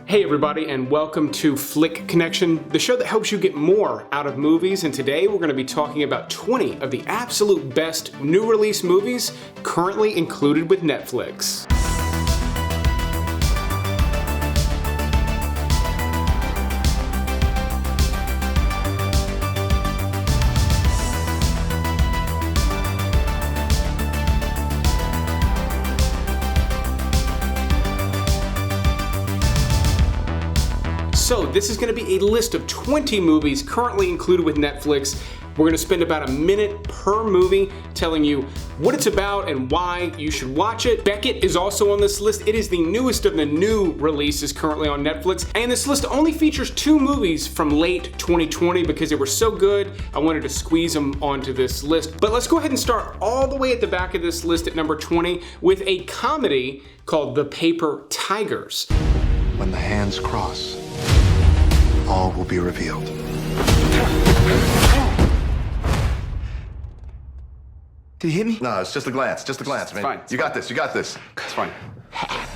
Hey everybody, and welcome to Flick Connection, the show that helps you get more out of movies. And today we're going to be talking about 20 of the absolute best new release movies currently included with Netflix. So this is going to be a list of 20 movies currently included with Netflix. We're going to spend about a minute per movie telling you what it's about and why you should watch it. Beckett is also on this list. It is the newest of the new releases currently on Netflix. And this list only features 2 movies from late 2020 because they were so good, I wanted to squeeze them onto this list. But let's go ahead and start all the way at the back of this list at number 20 with a comedy called The Paper Tigers. When the hands cross, all will be revealed. Did he hit me? No, it's just a glance, man. Fine. You got this. It's fine.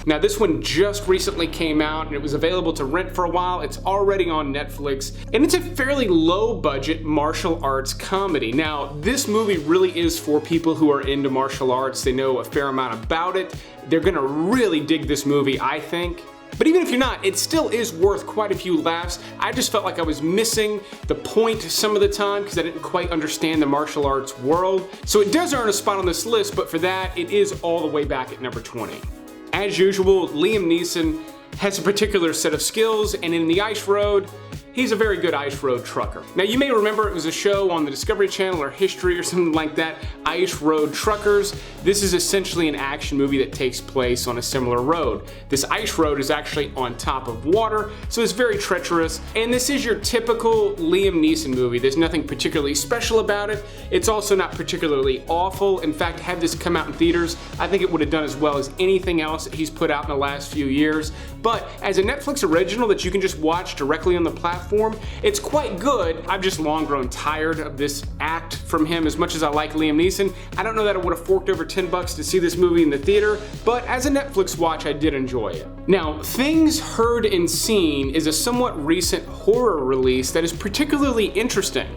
Now this one just recently came out and it was available to rent for a while. It's already on Netflix and it's a fairly low budget martial arts comedy. Now this movie really is for people who are into martial arts. They know a fair amount about it. They're gonna really dig this movie, I think. But even if you're not, it still is worth quite a few laughs. I just felt like I was missing the point some of the time because I didn't quite understand the martial arts world. So it does earn a spot on this list, but for that, it is all the way back at number 20. As usual, Liam Neeson has a particular set of skills, and in The Ice Road, he's a very good ice road trucker. Now you may remember it was a show on the Discovery Channel or History or something like that, Ice Road Truckers. This is essentially an action movie that takes place on a similar road. This ice road is actually on top of water, so it's very treacherous. And this is your typical Liam Neeson movie. There's nothing particularly special about it. It's also not particularly awful. In fact, had this come out in theaters, I think it would have done as well as anything else that he's put out in the last few years. But as a Netflix original that you can just watch directly on the platform, it's quite good. I've just long grown tired of this act from him. As much as I like Liam Neeson, I don't know that I would have forked over $10 to see this movie in the theater, but as a Netflix watch, I did enjoy it. Now, Things Heard and Seen is a somewhat recent horror release that is particularly interesting.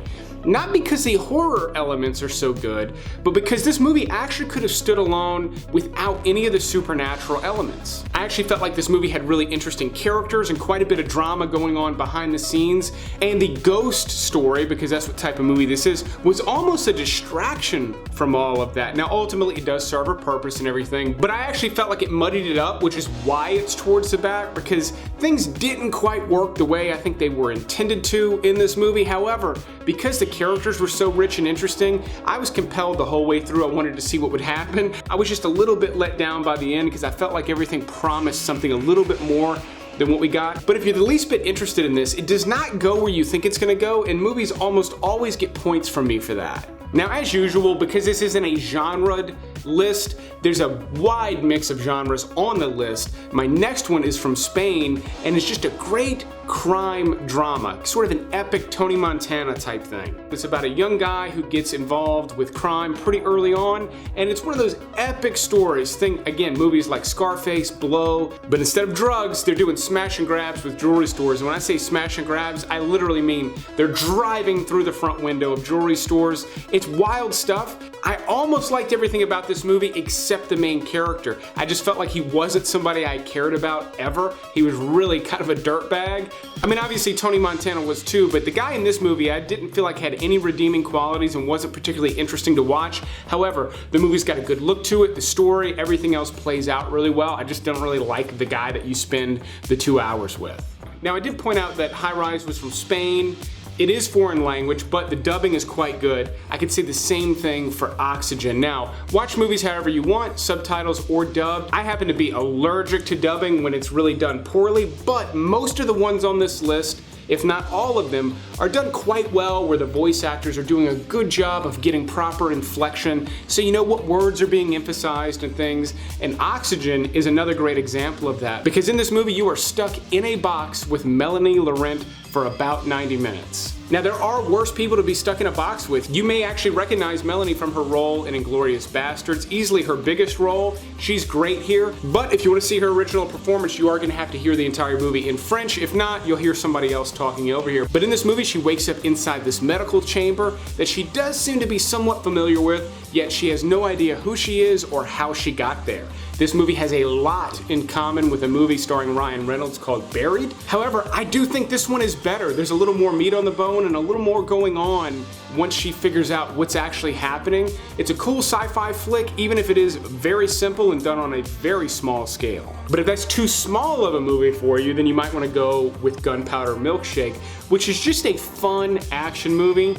Not because the horror elements are so good, but because this movie actually could have stood alone without any of the supernatural elements. I actually felt like this movie had really interesting characters and quite a bit of drama going on behind the scenes, and the ghost story, because that's what type of movie this is, was almost a distraction from all of that. Now ultimately it does serve a purpose and everything, but I actually felt like it muddied it up, which is why it's towards the back, because things didn't quite work the way I think they were intended to in this movie. However, because the characters were so rich and interesting, I was compelled the whole way through. I wanted to see what would happen. I was just a little bit let down by the end because I felt like everything promised something a little bit more than what we got. But if you're the least bit interested in this, it does not go where you think it's gonna go, and movies almost always get points from me for that. Now, as usual, because this isn't a genred list, there's a wide mix of genres on the list. My next one is from Spain, and it's just a great crime drama, sort of an epic Tony Montana type thing. It's about a young guy who gets involved with crime pretty early on, and it's one of those epic stories. Think, again, movies like Scarface, Blow, but instead of drugs, they're doing smash and grabs with jewelry stores. And when I say smash and grabs, I literally mean they're driving through the front window of jewelry stores. It's wild stuff. I almost liked everything about this movie except the main character. I just felt like he wasn't somebody I cared about ever. He was really kind of a dirtbag. I mean, obviously Tony Montana was too, but the guy in this movie I didn't feel like had any redeeming qualities and wasn't particularly interesting to watch. However, the movie's got a good look to it, the story, everything else plays out really well. I just don't really like the guy that you spend the 2 hours with. Now, I did point out that High Rise was from Spain. It is foreign language, but the dubbing is quite good. I could say the same thing for Oxygen. Now, watch movies however you want, subtitles or dub. I happen to be allergic to dubbing when it's really done poorly, but most of the ones on this list, if not all of them, are done quite well where the voice actors are doing a good job of getting proper inflection so you know what words are being emphasized and things. And Oxygen is another great example of that, because in this movie you are stuck in a box with Melanie Laurent for about 90 minutes. Now, there are worse people to be stuck in a box with. You may actually recognize Melanie from her role in Inglourious Basterds, easily her biggest role. She's great here, but if you want to see her original performance, you are going to have to hear the entire movie in French. If not, you'll hear somebody else talking over here. But in this movie, she wakes up inside this medical chamber that she does seem to be somewhat familiar with, yet she has no idea who she is or how she got there. This movie has a lot in common with a movie starring Ryan Reynolds called Buried. However, I do think this one is better. There's a little more meat on the bone and a little more going on once she figures out what's actually happening. It's a cool sci-fi flick, even if it is very simple and done on a very small scale. But if that's too small of a movie for you, then you might want to go with Gunpowder Milkshake, which is just a fun action movie.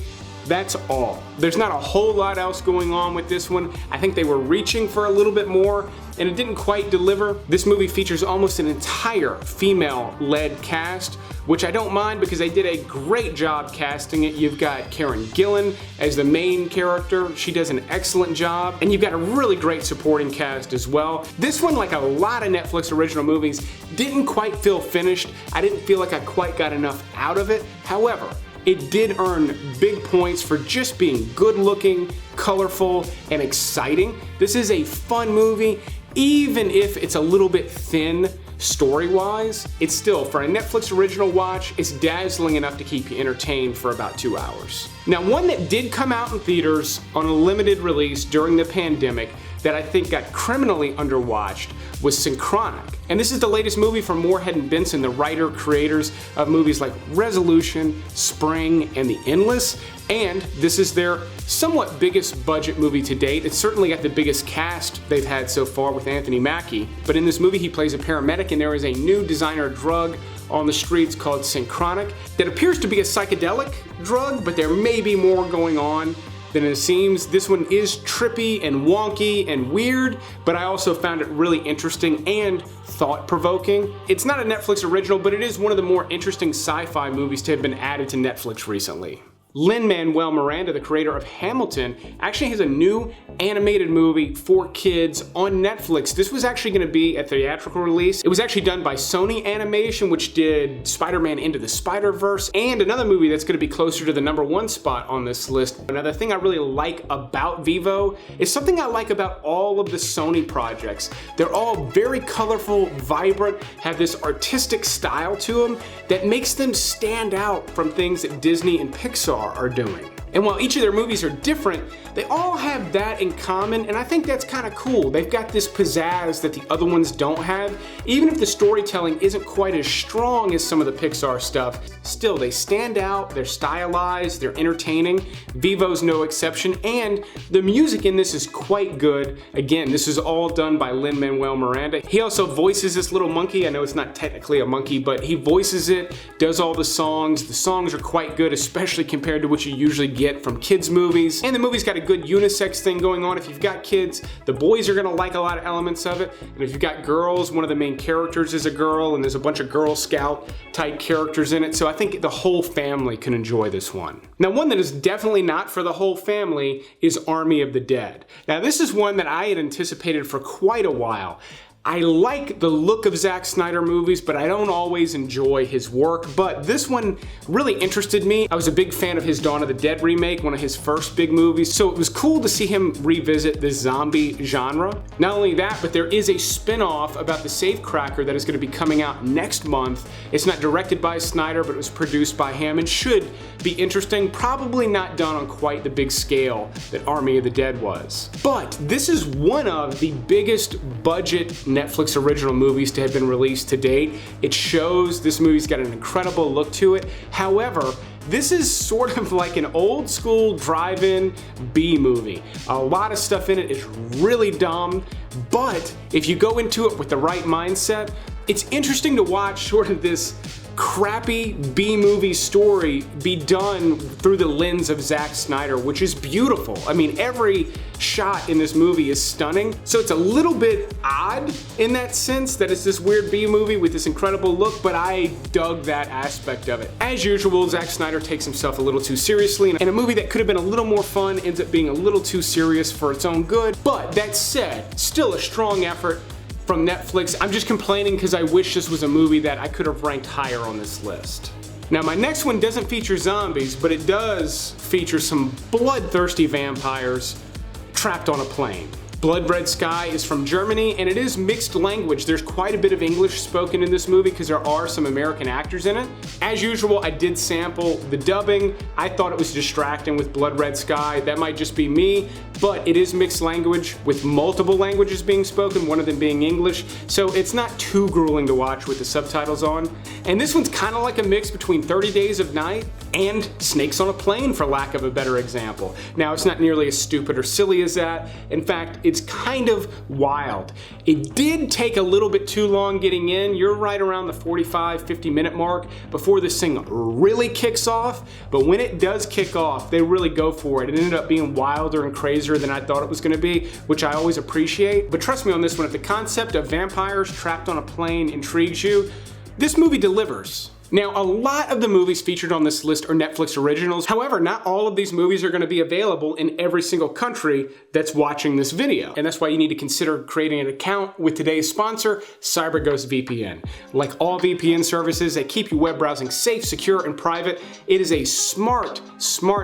That's all. There's not a whole lot else going on with this one. I think they were reaching for a little bit more, and it didn't quite deliver. This movie features almost an entire female-led cast, which I don't mind because they did a great job casting it. You've got Karen Gillan as the main character. She does an excellent job, and you've got a really great supporting cast as well. This one, like a lot of Netflix original movies, didn't quite feel finished. I didn't feel like I quite got enough out of it. However, it did earn big points for just being good looking, colorful, and exciting. This is a fun movie, even if it's a little bit thin story-wise. It's still, for a Netflix original watch, it's dazzling enough to keep you entertained for about 2 hours. Now, one that did come out in theaters on a limited release during the pandemic that I think got criminally underwatched was Synchronic. And this is the latest movie from Moorhead and Benson, the writer-creators of movies like Resolution, Spring, and The Endless. And this is their somewhat biggest budget movie to date. It's certainly got the biggest cast they've had so far with Anthony Mackie. But in this movie, he plays a paramedic, and there is a new designer drug on the streets called Synchronic that appears to be a psychedelic drug, but there may be more going on than it seems. This one is trippy and wonky and weird, but I also found it really interesting and thought-provoking. It's not a Netflix original, but it is one of the more interesting sci-fi movies to have been added to Netflix recently. Lin-Manuel Miranda, the creator of Hamilton, actually has a new animated movie for kids on Netflix. This was actually going to be a theatrical release. It was actually done by Sony Animation, which did Spider-Man Into the Spider-Verse, and another movie that's going to be closer to the #1 spot on this list. Another thing I really like about Vivo is something I like about all of the Sony projects. They're all very colorful, vibrant, have this artistic style to them that makes them stand out from things that Disney and Pixar are doing. And while each of their movies are different, they all have that in common, and I think that's kind of cool. They've got this pizzazz that the other ones don't have. Even if the storytelling isn't quite as strong as some of the Pixar stuff, still they stand out, they're stylized, they're entertaining. Vivo's no exception, and the music in this is quite good. Again, this is all done by Lin-Manuel Miranda. He also voices this little monkey. I know it's not technically a monkey, but he voices it, does all the songs. The songs are quite good, especially compared to what you usually get from kids' movies. And the movie's got a good unisex thing going on. If you've got kids, the boys are gonna like a lot of elements of it. And if you've got girls, one of the main characters is a girl, and there's a bunch of Girl Scout type characters in it. So I think the whole family can enjoy this one. Now, one that is definitely not for the whole family is Army of the Dead. Now, this is one that I had anticipated for quite a while. I like the look of Zack Snyder movies, but I don't always enjoy his work. But this one really interested me. I was a big fan of his Dawn of the Dead remake, one of his first big movies, so it was cool to see him revisit the zombie genre. Not only that, but there is a spin-off about the Safecracker that is going to be coming out next month. It's not directed by Snyder, but it was produced by him and should be interesting. Probably not done on quite the big scale that Army of the Dead was. But this is one of the biggest budget Netflix original movies to have been released to date. It shows this movie's got an incredible look to it. However, this is sort of like an old school drive-in B movie. A lot of stuff in it is really dumb, but if you go into it with the right mindset, it's interesting to watch sort of this crappy B-movie story be done through the lens of Zack Snyder, which is beautiful. I mean, every shot in this movie is stunning. So it's a little bit odd in that sense that it's this weird B-movie with this incredible look, but I dug that aspect of it. As usual, Zack Snyder takes himself a little too seriously, and a movie that could have been a little more fun ends up being a little too serious for its own good. But that said, still a strong effort from Netflix. I'm just complaining because I wish this was a movie that I could have ranked higher on this list. Now my next one doesn't feature zombies, but it does feature some bloodthirsty vampires trapped on a plane. Blood Red Sky is from Germany, and it is mixed language. There's quite a bit of English spoken in this movie because there are some American actors in it. As usual, I did sample the dubbing. I thought it was distracting with Blood Red Sky. That might just be me, but it is mixed language with multiple languages being spoken, one of them being English, so it's not too grueling to watch with the subtitles on. And this one's kind of like a mix between 30 Days of Night and Snakes on a Plane, for lack of a better example. Now, it's not nearly as stupid or silly as that. In fact, it's kind of wild. It did take a little bit too long getting in. You're right around the 45-50 minute mark before this thing really kicks off, but when it does kick off, they really go for it. It ended up being wilder and crazier than I thought it was going to be, which I always appreciate. But trust me on this one, if the concept of vampires trapped on a plane intrigues you, this movie delivers. Now, a lot of the movies featured on this list are Netflix originals. However, not all of these movies are going to be available in every single country that's watching this video. And that's why you need to consider creating an account with today's sponsor, CyberGhost VPN. Like all VPN services, they keep your web browsing safe, secure, and private. It is a smart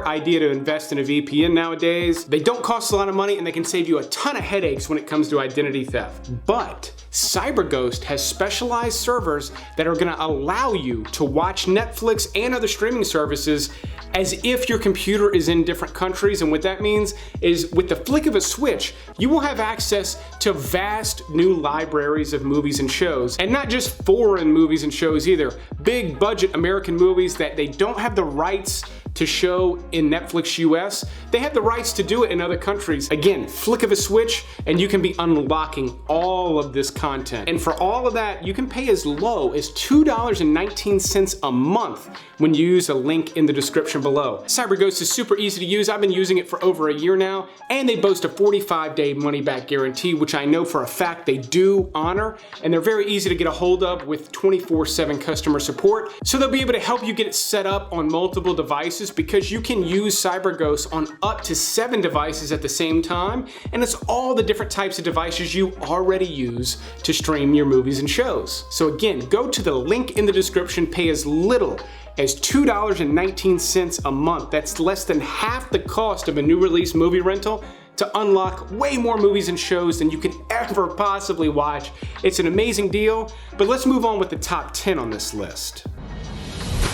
idea to invest in a VPN nowadays. They don't cost a lot of money, and they can save you a ton of headaches when it comes to identity theft. But CyberGhost has specialized servers that are going to allow you to watch Netflix and other streaming services as if your computer is in different countries. And what that means is with the flick of a switch, you will have access to vast new libraries of movies and shows. And not just foreign movies and shows either. Big budget American movies that they don't have the rights to show in Netflix US, they have the rights to do it in other countries. Again, flick of a switch and you can be unlocking all of this content. And for all of that, you can pay as low as $2.19 a month when you use a link in the description below. CyberGhost is super easy to use. I've been using it for over a year now, and they boast a 45-day money-back guarantee, which I know for a fact they do honor, and they're very easy to get a hold of with 24/7 customer support. So they'll be able to help you get it set up on multiple devices, because you can use CyberGhost on up to 7 devices at the same time, and it's all the different types of devices you already use to stream your movies and shows. So again, go to the link in the description, pay as little as $2.19 a month. That's less than half the cost of a new release movie rental to unlock way more movies and shows than you could ever possibly watch. It's an amazing deal, but let's move on with the top 10 on this list.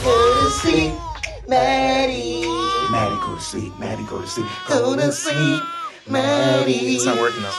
Go to sleep, Maddie. Maddie, go to sleep. Maddie, go to sleep. Go to sleep, Maddie. It's not working though.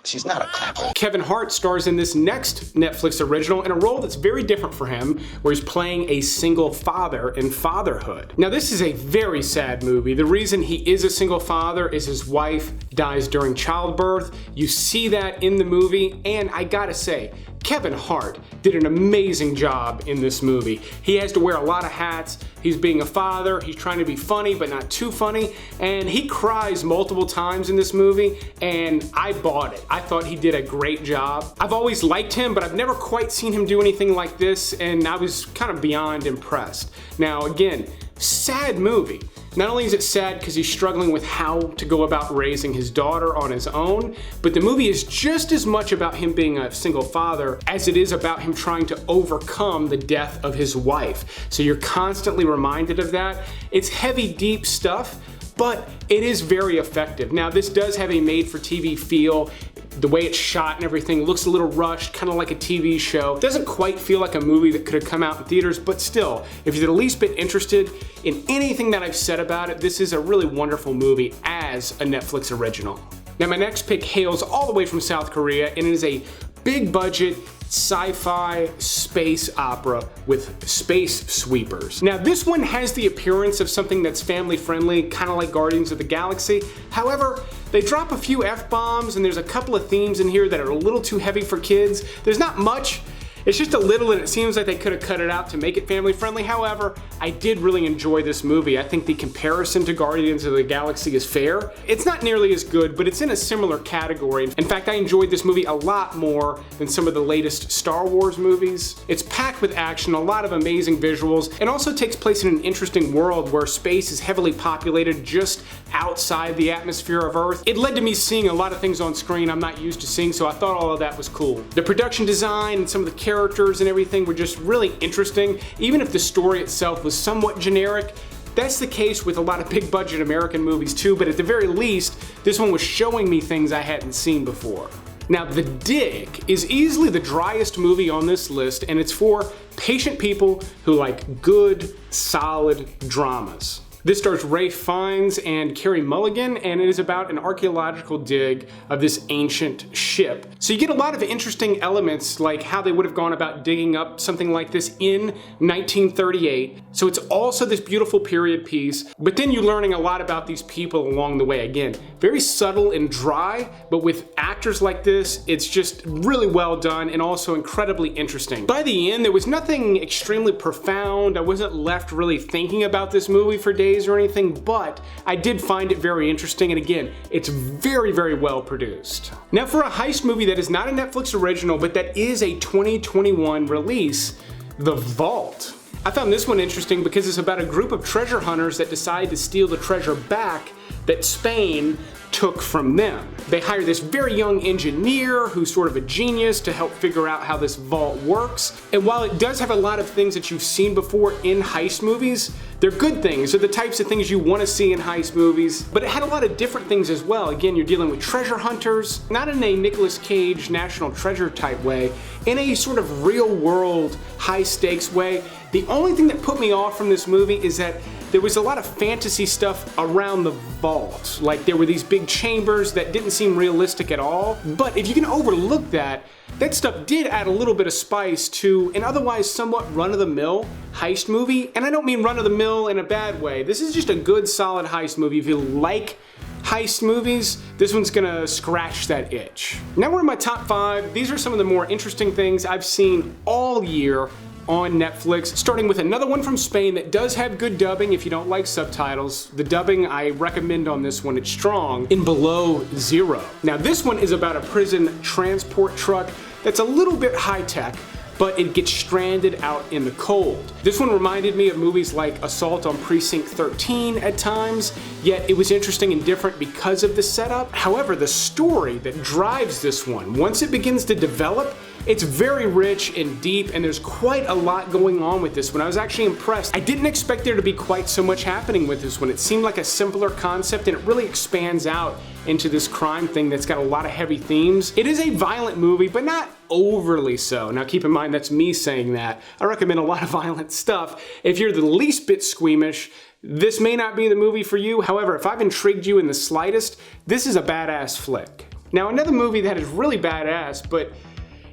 She's not a clapper. Kevin Hart stars in this next Netflix original in a role that's very different for him, where he's playing a single father in Fatherhood. Now, this is a very sad movie. The reason he is a single father is his wife dies during childbirth. You see that in the movie, and I gotta say, Kevin Hart did an amazing job in this movie. He has to wear a lot of hats. He's being a father, he's trying to be funny but not too funny, and he cries multiple times in this movie, and I bought it. I thought he did a great job. I've always liked him, but I've never quite seen him do anything like this, and I was kind of beyond impressed. Now again, sad movie. Not only is it sad because he's struggling with how to go about raising his daughter on his own, but the movie is just as much about him being a single father as it is about him trying to overcome the death of his wife. So you're constantly reminded of that. It's heavy, deep stuff, but it is very effective. Now, this does have a made-for-TV feel. The way it's shot and everything looks a little rushed, kind of like a TV show. It doesn't quite feel like a movie that could have come out in theaters, but still, if you're the least bit interested in anything that I've said about it, this is a really wonderful movie as a Netflix original. Now, my next pick hails all the way from South Korea, and it is a big budget sci-fi space opera with space sweepers. Now, this one has the appearance of something that's family friendly, kind of like Guardians of the Galaxy. However, they drop a few F-bombs and there's a couple of themes in here that are a little too heavy for kids. There's not much. It's just a little, and it seems like they could have cut it out to make it family friendly. However, I did really enjoy this movie. I think the comparison to Guardians of the Galaxy is fair. It's not nearly as good, but it's in a similar category. In fact, I enjoyed this movie a lot more than some of the latest Star Wars movies. It's packed with action, a lot of amazing visuals, and also takes place in an interesting world where space is heavily populated just outside the atmosphere of Earth. It led to me seeing a lot of things on screen I'm not used to seeing, so I thought all of that was cool. The production design and some of the characters characters and everything were just really interesting, even if the story itself was somewhat generic. That's the case with a lot of big budget American movies too, but at the very least, this one was showing me things I hadn't seen before. Now, The Dig is easily the driest movie on this list, and it's for patient people who like good, solid dramas. This stars Ralph Fiennes and Carey Mulligan, and it is about an archaeological dig of this ancient ship. So you get a lot of interesting elements, like how they would have gone about digging up something like this in 1938. So it's also this beautiful period piece, but then you're learning a lot about these people along the way. Again, very subtle and dry, but with actors like this, it's just really well done and also incredibly interesting. By the end, there was nothing extremely profound. I wasn't left really thinking about this movie for days or anything, but I did find it very interesting, and again, it's very, very well produced. Now for a heist movie that is not a Netflix original, but that is a 2021 release, The Vault. I found this one interesting because it's about a group of treasure hunters that decide to steal the treasure back that Spain took from them. They hire this very young engineer who's sort of a genius to help figure out how this vault works. And while it does have a lot of things that you've seen before in heist movies, they're good things. They're the types of things you want to see in heist movies, but it had a lot of different things as well. Again, you're dealing with treasure hunters, not in a Nicolas Cage National Treasure type way, in a sort of real world high stakes way. The only thing that put me off from this movie is that there was a lot of fantasy stuff around the vault. Like there were these big chambers that didn't seem realistic at all. But if you can overlook that, that stuff did add a little bit of spice to an otherwise somewhat run-of-the-mill heist movie. And I don't mean run-of-the-mill in a bad way. This is just a good, solid heist movie. If you like heist movies, this one's gonna scratch that itch. Now we're in my top 5. These are some of the more interesting things I've seen all year on Netflix, starting with another one from Spain that does have good dubbing if you don't like subtitles. The dubbing I recommend on this one, it's strong, in Below Zero. Now this one is about a prison transport truck that's a little bit high-tech, but it gets stranded out in the cold. This one reminded me of movies like Assault on Precinct 13 at times, yet it was interesting and different because of the setup. However, the story that drives this one, once it begins to develop, it's very rich and deep, and there's quite a lot going on with this one. I was actually impressed. I didn't expect there to be quite so much happening with this one. It seemed like a simpler concept, and it really expands out into this crime thing that's got a lot of heavy themes. It is a violent movie, but not overly so. Now keep in mind, that's me saying that. I recommend a lot of violent stuff. If you're the least bit squeamish, this may not be the movie for you. However, if I've intrigued you in the slightest, this is a badass flick. Now another movie that is really badass, but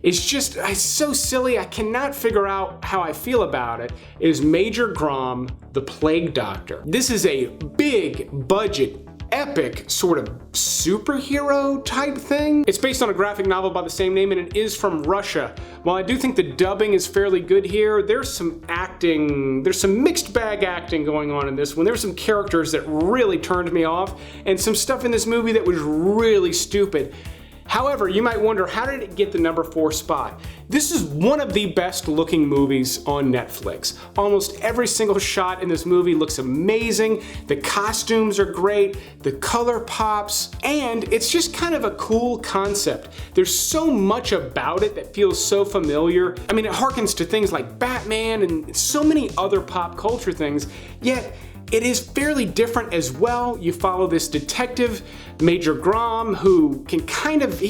it's so silly, I cannot figure out how I feel about it, is Major Grom, The Plague Doctor. This is a big budget, epic sort of superhero type thing. It's based on a graphic novel by the same name, and it is from Russia. While I do think the dubbing is fairly good here, there's some mixed bag acting going on in this one. There's some characters that really turned me off, and some stuff in this movie that was really stupid. However, you might wonder, how did it get the number 4 spot? This is one of the best looking movies on Netflix. Almost every single shot in this movie looks amazing, the costumes are great, the color pops, and it's just kind of a cool concept. There's so much about it that feels so familiar. I mean, it harkens to things like Batman and so many other pop culture things, yet it is fairly different as well. You follow this detective, Major Grom, who he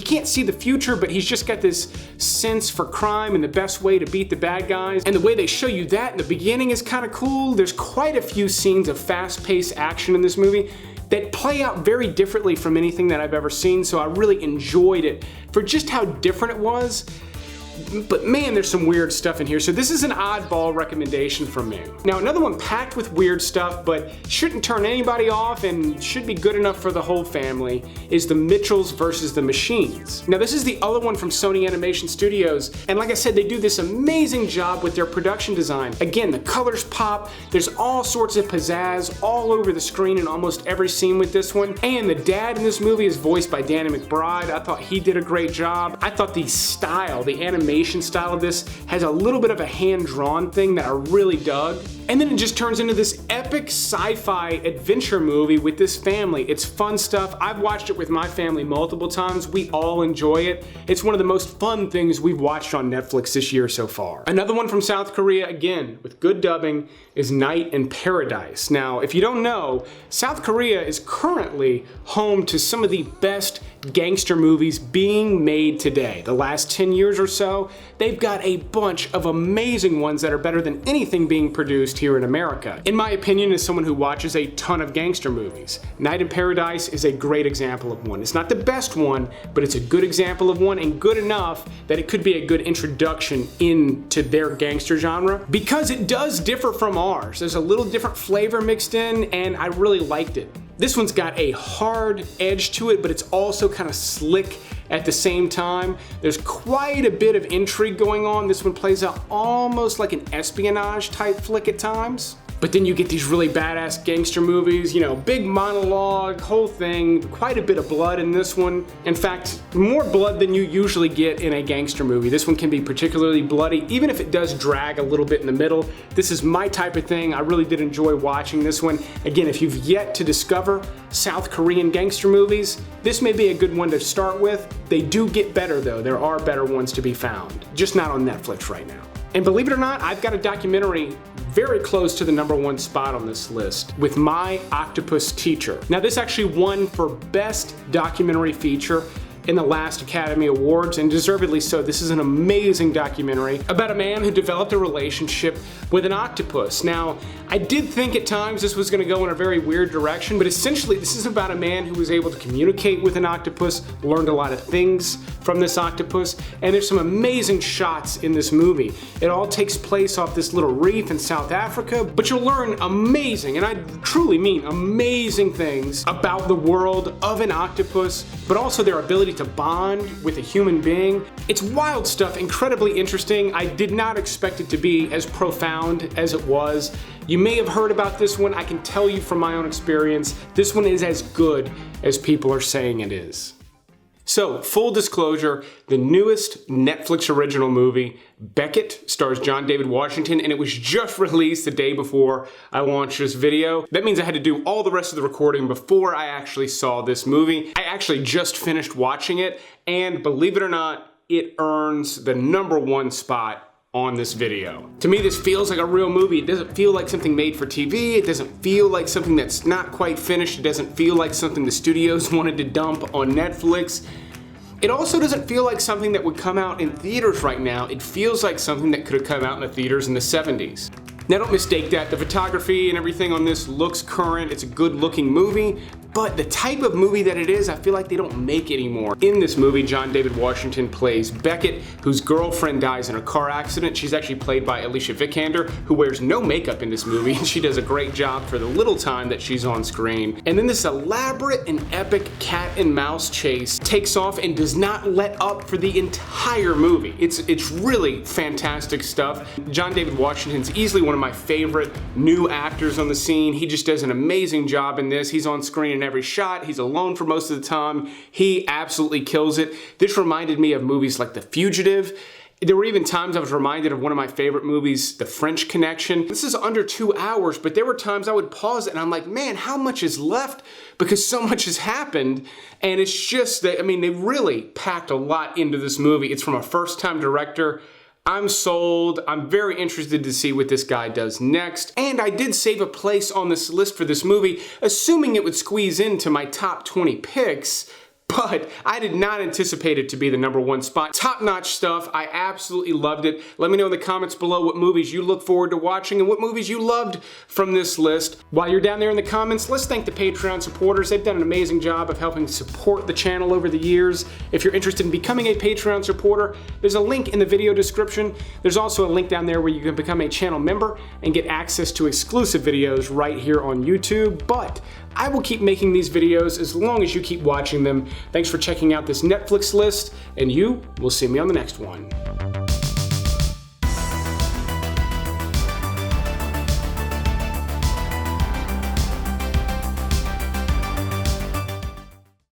can't see the future, but he's just got this sense for crime and the best way to beat the bad guys. And the way they show you that in the beginning is kind of cool. There's quite a few scenes of fast-paced action in this movie that play out very differently from anything that I've ever seen, so I really enjoyed it for just how different it was. But man, there's some weird stuff in here, so this is an oddball recommendation from me. Now another one packed with weird stuff, but shouldn't turn anybody off and should be good enough for the whole family, is The Mitchells vs. the Machines. Now this is the other one from Sony Animation Studios, and like I said, they do this amazing job with their production design. Again, the colors pop, there's all sorts of pizzazz all over the screen in almost every scene with this one, and the dad in this movie is voiced by Danny McBride. I thought he did a great job. I thought the style, the animation style of this has a little bit of a hand-drawn thing that I really dug. And then it just turns into this epic sci-fi adventure movie with this family. It's fun stuff. I've watched it with my family multiple times. We all enjoy it. It's one of the most fun things we've watched on Netflix this year so far. Another one from South Korea, again, with good dubbing, is Night in Paradise. Now, if you don't know, South Korea is currently home to some of the best gangster movies being made today. The last 10 years or so, they've got a bunch of amazing ones that are better than anything being produced here in America. In my opinion, as someone who watches a ton of gangster movies, Night in Paradise is a great example of one. It's not the best one, but it's a good example of one, and good enough that it could be a good introduction into their gangster genre, because it does differ from ours. There's a little different flavor mixed in, and I really liked it. This one's got a hard edge to it, but it's also kind of slick at the same time. There's quite a bit of intrigue going on. This one plays out almost like an espionage type flick at times. But then you get these really badass gangster movies, you know, big monologue, whole thing, quite a bit of blood in this one. In fact, more blood than you usually get in a gangster movie. This one can be particularly bloody, even if it does drag a little bit in the middle. This is my type of thing. I really did enjoy watching this one. Again, if you've yet to discover South Korean gangster movies, this may be a good one to start with. They do get better though. There are better ones to be found, just not on Netflix right now. And believe it or not, I've got a documentary very close to the #1 spot on this list with My Octopus Teacher. Now, this actually won for Best Documentary Feature in the last Academy Awards, and deservedly so. This is an amazing documentary about a man who developed a relationship with an octopus. Now, I did think at times this was going to go in a very weird direction, but essentially this is about a man who was able to communicate with an octopus, learned a lot of things from this octopus, and there's some amazing shots in this movie. It all takes place off this little reef in South Africa, but you'll learn amazing, and I truly mean amazing things about the world of an octopus, but also their ability to bond with a human being. It's wild stuff, incredibly interesting. I did not expect it to be as profound as it was. You may have heard about this one. I can tell you from my own experience, this one is as good as people are saying it is. So, full disclosure, the newest Netflix original movie, Beckett, stars John David Washington, and it was just released the day before I launched this video. That means I had to do all the rest of the recording before I actually saw this movie. I actually just finished watching it, and believe it or not, it earns the #1 spot on this video. To me, this feels like a real movie. It doesn't feel like something made for TV. It doesn't feel like something that's not quite finished. It doesn't feel like something the studios wanted to dump on Netflix. It also doesn't feel like something that would come out in theaters right now. It feels like something that could have come out in the theaters in the 70s. Now, don't mistake that. The photography and everything on this looks current. It's a good looking movie, but the type of movie that it is, I feel like they don't make anymore. In this movie, John David Washington plays Beckett, whose girlfriend dies in a car accident. She's actually played by Alicia Vikander, who wears no makeup in this movie, and she does a great job for the little time that she's on screen. And then this elaborate and epic cat and mouse chase takes off and does not let up for the entire movie. It's really fantastic stuff. John David Washington's easily one of my favorite new actors on the scene. He just does an amazing job in this. He's on screen in every shot. He's alone for most of the time. He absolutely kills it. This reminded me of movies like The Fugitive. There were even times I was reminded of one of my favorite movies, The French Connection. This is under 2 hours, but there were times I would pause it and I'm like, man, how much is left? Because so much has happened. And it's just that, I mean, they really packed a lot into this movie. It's from a first-time director. I'm sold. I'm very interested to see what this guy does next. And I did save a place on this list for this movie, assuming it would squeeze into my top 20 picks. But I did not anticipate it to be the #1 spot. Top-notch stuff. I absolutely loved it. Let me know in the comments below what movies you look forward to watching and what movies you loved from this list. While you're down there in the comments, let's thank the Patreon supporters. They've done an amazing job of helping support the channel over the years. If you're interested in becoming a Patreon supporter, there's a link in the video description. There's also a link down there where you can become a channel member and get access to exclusive videos right here on YouTube. But I will keep making these videos as long as you keep watching them. Thanks for checking out this Netflix list, and you will see me on the next one.